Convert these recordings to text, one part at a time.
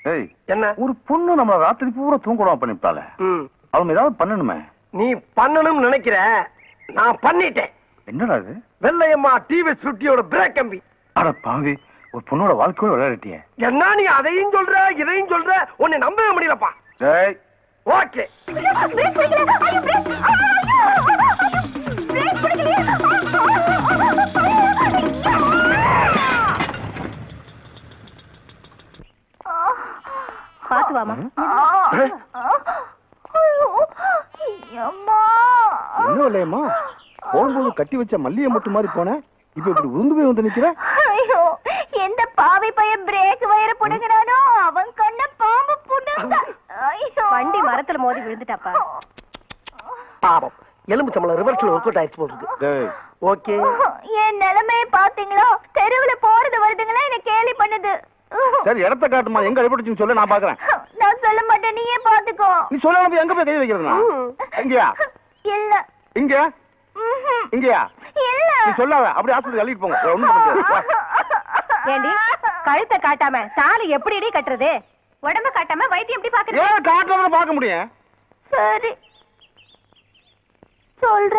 ஏய் என்ன ஒரு பொண்ணு நம்ம ராத்திரி பூரா தூங்கலாம் பண்ணிட்டாளே அவன் ஏதாவது பண்ணணுமே. நீ பண்ணணும்னு நினைக்கிற, நான் பண்ணிட்டேன். என்னடா இது? வெள்ளையம்மா டிவி சுட்டியோட பிரேக் கம்பி. அட பாவி, ஒரு பொண்ணோட வாழ்க்கையோட விளையாடிட்டியே. என்ன நீ அதையும் சொல்ற இதையும் சொல்ற, உன்னை நம்பவே முடியலப்பா. டேய் ஓகே பாத்து வாமா. என்ன இல்லையம்மா, போகும்போது கட்டி வச்ச மல்லிகை மட்டும் மாதிரி போன, இப்ப இப்படி உந்து போய் வந்து நிக்கிற. ஐயோ, எந்த பாவி பையன் பிரேக் வயர புடுங்கறானோ அவன் கண்ண பாம்பு புடுங்க. ஐயோ, வண்டி மரத்துல மோதி விழுந்துட்டாப்பா. பாவம், எலும்பு சம்பளம் ரிவர்ஸ்ல ஒர்க் அவுட் ஆயிடுச்சு போகுது. டேய் ஓகே, என் நிலைமையை பாத்தீங்களா? தெருவுல போறது வருதுங்களா என்ன கேலி பண்ணுது. சரி இடத்த காட்டுமா, எங்க அடிபட்டுச்சுன்னு சொல்ல, நான் பாக்குறேன். நான் சொல்ல மாட்டேன், நீயே பாத்துக்கோ. நீ சொல்லாம எங்க போய் கை வைக்கிறதுனா? எங்கயா? இல்ல. இங்க? இங்கயா? இல்ல. நீ சொல்லாத, அப்படியே ஆஸ்பத்திரி அள்ளிட்டு போங்க. ஒண்ணும் பண்ண முடியாது. ஏண்டி கழுத்தை காட்டாம தாலி எப்படிடி கட்டுறது? உடம்ப காட்டாம வைத்தியம் எப்படி பாக்குறது? ஏன் காட்டுறத பார்க்க முடியும்? சரி சொல்ற.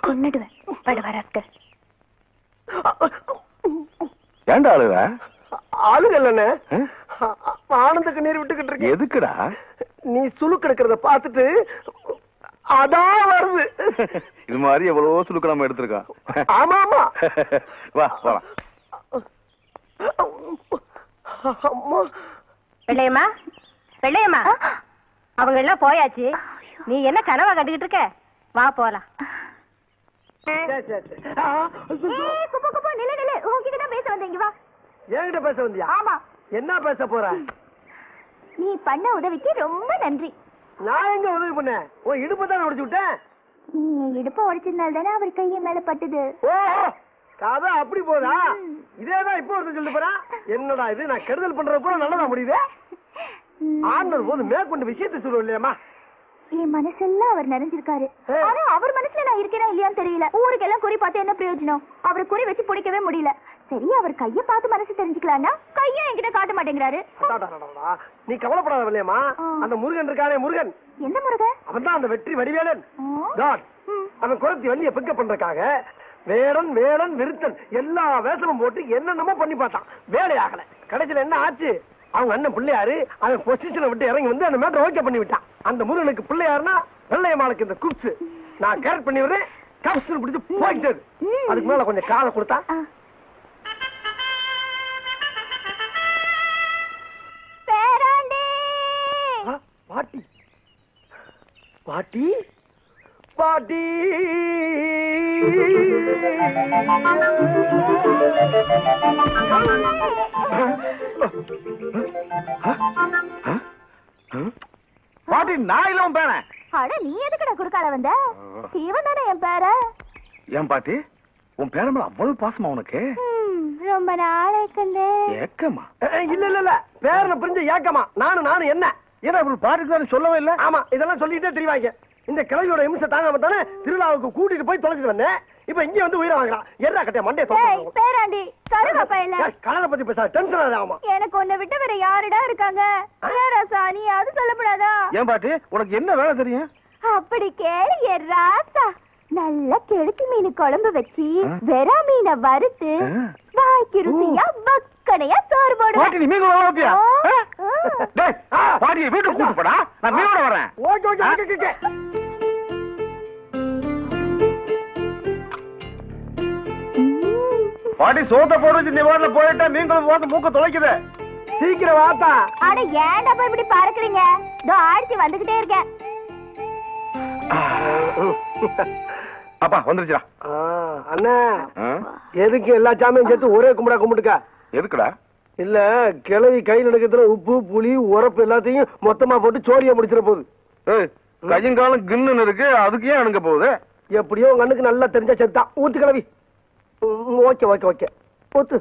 கொன்னுடுவேன் படுவரக்கு. ஏண்டா அழுவ? ஆளுகல்லண்ணே, ஆனந்துக்கு நீர் விட்டுக்கிட்டு இருக்கு. எதுக்குடா? நீ சுளுக்கு எடுக்கிறத பார்த்துட்டு அதான் வருது. இது மாதிரி எவ்வளவோ சுளுக்கு நம்ம எடுத்திருக்கோம். ஆமா ஆமா, வா போலாம். வெள்ளையம்மா, வெள்ளையம்மா, அவங்க எல்லாம் போயாச்சு. நீ என்ன கனவா கண்டுகிட்டு இருக்க? வா போலாம். என்கிட்ட பேச வந்தியா? ஆமா. என்ன பேச போற? நீ பண்ண உதவிக்கு ரொம்ப நன்றி. நான் எங்க உதவி பண்ண? உன் இடுப்பு தான் உடைச்சு விட்டேன். நீ இடுப்ப உடைச்சதுனால தானே அவர் கைய மேல பட்டுது. ஓ, கதை அப்படி போதா? இதேதான் இப்போ ஒருத்தர் சொல்லிட்டு போறா. என்னடா இது, நான் கெடுதல் பண்றது கூட நல்லதா முடியுது. ஆண்டர் போது மேற்கொண்டு விஷயத்தை சொல்லுவோம் இல்லையாமா? என் மனசெல்லாம் அவர் நிறைஞ்சிருக்காரு. ஆனா அவர் மனசுல நான் இருக்கிறேன் இல்லையான்னு தெரியல. ஊருக்கெல்லாம் குறி பார்த்து என்ன பிரயோஜனம்? அவரை குறி வச்சு பிடிக்கவே முடியல. சரி, அவர் கைய பார்த்து மனசு தெரிஞ்சுக்கலாம்னா கைய என்கிட்ட காட்ட மாட்டேங்கிறாரு. நீ கவலைப்படாத இல்லையாமா? அந்த முருகன் இருக்கானே, முருகன். எந்த முருகன்? அவன் தான் அந்த வெற்றி வடிவேலன். அவன் குரத்தி வள்ளிய பிக்க பண்றதுக்காக வேடன் வேடன் விருத்தன் எல்லா வேஷமும் போட்டு என்னென்னமோ பண்ணி பார்த்தான். வேலையாகல. கடைசியில என்ன ஆச்சு? அவங்க அண்ணன் பிள்ளையாரு அவன் பொசிஷனை விட்டு இறங்கி வந்து அந்த மேட்டரை ஓகே பண்ணி விட்டான். அந்த முருகனுக்கு பிள்ளையாருன்னா வெள்ளையம்மாளுக்கு இந்த குப்ஸ் நான் கேரட் பண்ணி விடுறேன். கப்ஸ் பிடிச்சு போயிட்டு அதுக்கு மேல கொஞ்சம் காலை கொடுத்தா. பாட்டி பாட்டி பாட்டி பாட்டி, நான் இல்ல உன் பேரன். அட, நீ எதுக்குடா குறுக்கால வந்த? இவன் தானே என் பேர. ஏன் பாட்டி, உன் பேரன் மேல அவ்வளவு பாசமா உனக்கு? ரொம்ப நாளைக்கு ஏக்கமா? இல்ல இல்ல இல்ல, பேரனை புரிஞ்ச ஏக்கமா? நானும் என்ன ஏன்னா இப்படி பாட்டுக்கு சொல்லவே இல்ல. ஆமா, இதெல்லாம் சொல்லிட்டே தெரிவாங்க. இந்த கிழவியோட இம்சை தாங்காம தானே திருவிழாவுக்கு கூட்டிட்டு போய் தொலைச்சிட்டு வந்தேன். இப்ப இங்க வந்து உயிரை வாங்கலாம். என்ன கட்டிய மண்டே பேராண்டி கருவாப்பா இல்ல. கலரை பத்தி பேச டென்ஷன் ஆகுமா? எனக்கு உன்னை விட்டு வேற யாருடா இருக்காங்க? ராசா, நீ அது சொல்லப்படாதா? ஏன் பாட்டி, உனக்கு என்ன வேலை தெரியும்? அப்படி கேளு என் ராசா. நல்ல கெளுத்தி மீன் குழம்பு வச்சு வெறா மீனை வறுத்து வாய்க்கு ருசியா வக்கனையா சோறு போடு. பாட்டி, நீ மீன் குழம்பு டேய், பாட்டியை வீட்டுக்கு கூட்டு போடா, நான் மீனோட வரேன். Okay okay okay okay. பாட்டி, சோத்த போட்டு நீ வாடல போயிட்டா மீன் குழம்பு வாசம் மூக்க தொலைக்குது. சீக்கிரம் வாத்தா. அட, ஏன்டா போய் இப்படி பறக்குறீங்க? இதோ ஆடிச்சு வந்துகிட்டே இருக்கேன். அப்பா வந்துருச்சுடா. அண்ணா, எதுக்கு எல்லா சாமியும் சேர்த்து ஒரே கும்பிடா கும்பிட்டுக்க? எதுக்குடா? இல்ல கிளவி கையில் எடுக்கிறதுல உப்பு புளி உரப்பு எல்லாத்தையும் மொத்தமா போட்டு சோழிய முடிச்சிட போகுது. கையும் காலம் கின்னு இருக்கு, அதுக்கு ஏன் அணுங்க போகுது? எப்படியோ உங்க அண்ணுக்கு நல்லா தெரிஞ்ச செத்தான். ஊத்து கிளவி. ஓகே ஓகே ஓகே ஊத்து.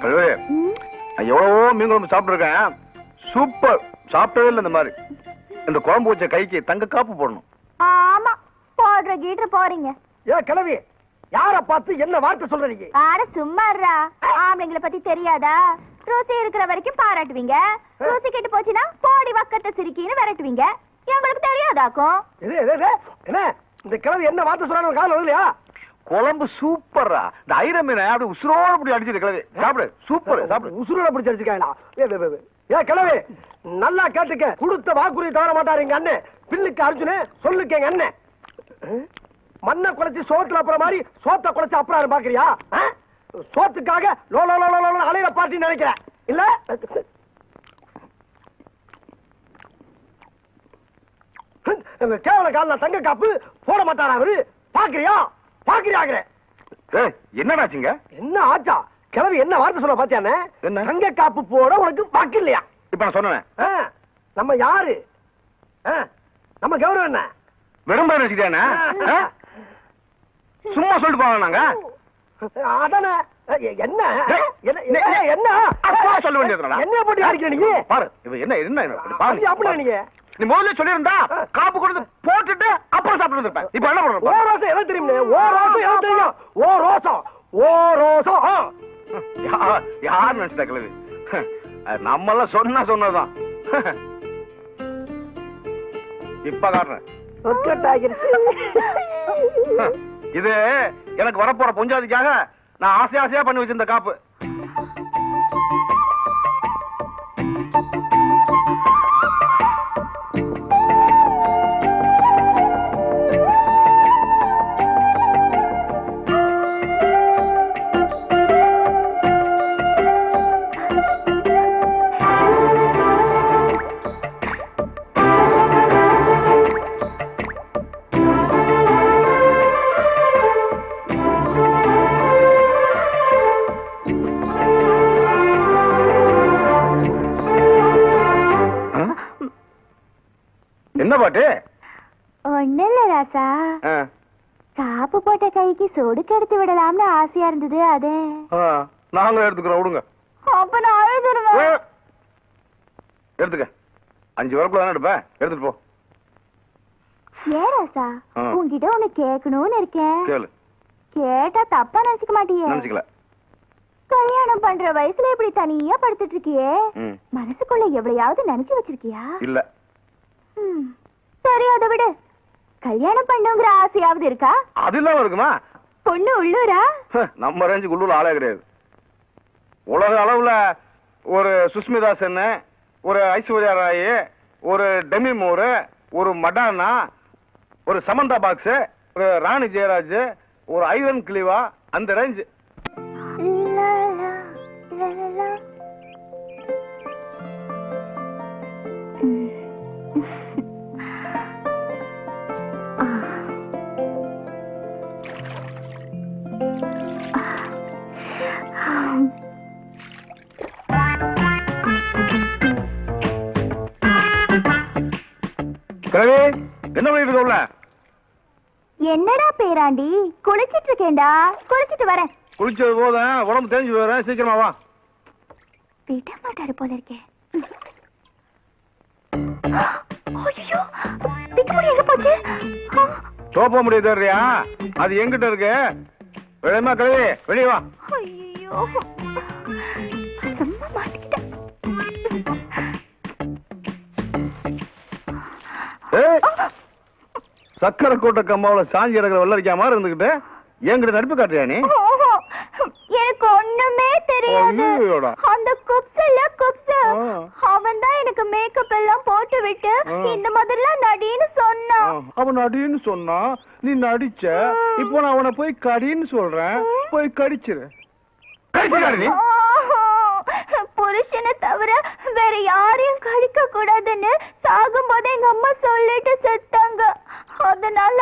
கழுவே, நான் எவ்வளவோ மீன் குழம்பு சாப்பிட்டுருக்கேன், சூப்பர். சாப்பிட்டதே இல்லை இந்த மாதிரி. இந்த குழம்பு வச்ச கைக்கு தங்க காப்பு போடணும். ஆமா, போடுற கீட்டு போறீங்க. ஏன் கிளவி, யார பார்த்து என்ன வார்த்தை சொல்ற நீங்க? ஆட சும்மாறா, ஆம்பளைங்களை பத்தி தெரியாதா? ருசி இருக்கிற வரைக்கும் பாராட்டுவீங்க, ருசி கெட்டு போச்சுன்னா போடி வக்கத்தை சிரிக்கின்னு விரட்டுவீங்க. எங்களுக்கு தெரியாதாக்கும். என்ன இந்த கிளவி என்ன வார்த்தை சொல்றாங்க கால வரலையா? குழம்பு சூப்பரா. இந்த ஐர மீனை அப்படி உசுரோட அப்படி அடிச்சிட்டு கிளவி சாப்பிடு. சூப்பர் சாப்பிடு. உசுரோட பிடிச்சி அடிச்சுக்காங்களா? ஏன் கிளவி நல்லா கேட்டுக்க, கொடுத்த வாக்குறுதி தவற மாட்டாரு எங்க அண்ணன். பில்லுக்கு அர்ஜுனு, சொல்லுக்கு எங்க அண்ணன். மண்ணை குறைச்சி சோத்துல அப்புறம் மாதிரி சோத்த குறைச்சி அப்புறம் பாக்குறியா? சோத்துக்காக லோ லோ லோ லோ அலையிற பார்ட்டி நினைக்கிறேன் இல்ல? கேவல கால தங்க காப்பு போட மாட்டாரா அவரு? பாக்குறியா பாக்குறியாங்கிற? என்னடாச்சுங்க? என்ன ஆச்சா? கிளவி என்ன வார்த்தை சொல்ல பாத்தியானே? என்ன? தங்க காப்பு போட உனக்கு வாக்கு இல்லையா? இப்ப நான் சொன்னேன். நம்ம யாரு? நம்ம கௌரவம் என்ன? வெறும் நினைச்சிட்டியானே? சும்மா சொல்லிட்டு போவாங்க நாங்க. அதானே. என்ன என்ன அப்பா சொல்ல வேண்டியதுடா. என்ன போட்டு அடிக்கிற நீ? பாரு இவ என்ன என்ன பாரு. அப்படி நீங்க நீ முதல்ல சொல்லிருந்தா காப்பு கொடுத்து போட்டுட்டு அப்புறம் சாப்பிட்டு இருப்பேன். இப்ப என்ன பண்ற? ஓ ரோசம் என்ன தெரியுமே? ஓ ரோசம் என்ன தெரியும்? ஓ ரோசம் ஓ ரோசம். யார் நினைச்சிட்டா கிழவி? நம்ம எல்லாம் சொன்னதுதான். இப்ப காட்டுறேன். இது எனக்கு வரப்போற பொஞ்சாதிக்காக நான் ஆசை ஆசையா பண்ணி வச்சிருந்த காப்பு. என்ன பாட்டு? ஒண்ணு இல்ல ராசா, காப்பு போட்ட கைக்கு சொடுக்கு எடுத்து விடலாம்னு ஆசையா இருந்தது. அதே நாங்களும் எடுத்துக்கிறோம். விடுங்க. அப்ப நான் அழுதுருவேன். எடுத்துக்க. 5 வரக்குள்ள தானே எடுப்பேன். எடுத்துட்டு போ. ஏன் ராசா, உன்கிட்ட ஒண்ணு கேட்கணும்னு இருக்கேன். கேளு. கேட்டா தப்பா நினைச்சுக்க மாட்டியே? நினைச்சுக்கல. கல்யாணம் பண்ற வயசுல இப்படி தனியா படுத்துட்டு இருக்கியே, மனசுக்குள்ள எவ்வளையாவது நினைச்சு வச்சிருக்கியா? இல்ல. சரி அதை விடு. கல்யாணம் பண்ணுங்கிற ஆசையாவது இருக்கா? அது இல்லாம இருக்குமா? பொண்ணு உள்ளூரா? நம்ம ரேஞ்சுக்கு உள்ளூர் ஆளே கிடையாது. உலக அளவுல ஒரு சுஸ்மிதா சென், ஒரு ஐஸ்வர்யா ராய், ஒரு டெமி மூர், ஒரு மடானா, ஒரு சமந்தா பாக்ஸ், ஒரு ராணி ஜெயராஜ், ஒரு ஐரன் கிளிவா, அந்த ரேஞ்சு. என்ன பண்ணிட்டு இருக்க? என்னடா பேராண்டி, குளிச்சிட்டு இருக்கேன்டா. குளிச்சிட்டு வரேன். குளிச்சது போதும், உடம்பு தேஞ்சு போறேன். சீக்கிரமா வா. விட மாட்டாரு போல இருக்கே. ஐயோ, பிக்குமுடி எங்க போச்சு? தோப்ப முடியாது தெரியா? அது எங்கிட்ட இருக்கு. வெளியமா கழுவி வெளியே வா. ஐயோ, சும்மா மாட்டிக்கிட்டேன். சக்கரை கோட்டை கம்மாவில சாஞ்சி எடுக்கிற வெள்ளரிக்கா மாதிரி இருந்துகிட்டு என்கிட்ட நடிப்பு காட்டுறியா நீ? எனக்கு ஒண்ணுமே தெரியாது. அந்த குப்ஸ் அவன் தான் எனக்கு மேக்கப் எல்லாம் போட்டு விட்டு இந்த மாதிரிலாம் நடின்னு சொன்னான். அவன் நடின்னு சொன்னா நீ நடிச்ச. இப்போ நான் அவனை போய் கடின்னு சொல்றேன். போய் கடிச்சிரு. நீ புருஷனை தவிர வேற யாரையும் கடிக்க கூடாதுன்னு சாகும் போது எங்க அம்மா சொல்லிட்டு செத்தாங்க. அதனால